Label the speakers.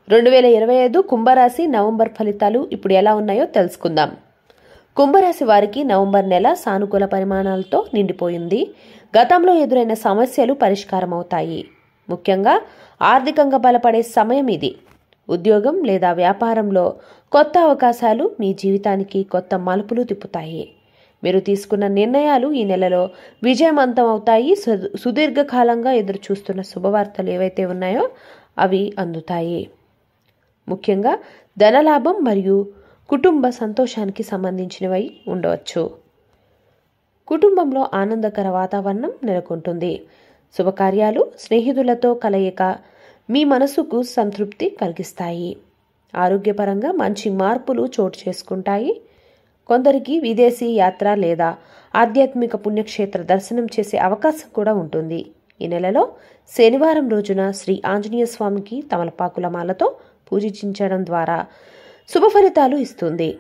Speaker 1: 2025 కుంభరాశి నవంబర్ ఫలితాలు ఇప్పుడు ఎలా ఉన్నాయో తెలుసుకుందాం. కుంభరాశి వారికి నవంబర్ నెల సానుకూల పరిమాణాలతో నిండిపోయింది. గతంలో ఎదురైన సమస్యలు పరిష్కారం అవుతాయి. ముఖ్యంగా ఆర్థికంగా బలపడే సమయం ఇది. ఉద్యోగం లేదా వ్యాపారంలో కొత్త అవకాశాలు మీ జీవితానికి కొత్త మలుపులు తిప్పుతాయి. మీరు తీసుకున్న నిర్ణయాలు ఈ నెలలో విజయవంతం అవుతాయి. సుదీర్ఘకాలంగా ఎదురు చూస్తున్న శుభవార్తలు ఏవైతే ఉన్నాయో అవి అందుతాయి. ముఖ్యంగా ధనలాభం మరియు కుటుంబ సంతోషానికి సంబంధించినవి ఉండవచ్చు. కుటుంబంలో ఆనందకర వాతావరణం నెలకొంటుంది. శుభకార్యాలు, స్నేహితులతో కలయిక మీ మనసుకు సంతృప్తి కలిగిస్తాయి. ఆరోగ్యపరంగా మంచి మార్పులు చోటు చేసుకుంటాయి. కొందరికి విదేశీ యాత్ర లేదా ఆధ్యాత్మిక పుణ్యక్షేత్ర దర్శనం చేసే అవకాశం కూడా ఉంటుంది. ఈ నెలలో శనివారం రోజున శ్రీ ఆంజనేయ స్వామికి తమలపాకుల మాలతో పూజించడం ద్వారా శుభ ఫలితాలు ఇస్తుంది.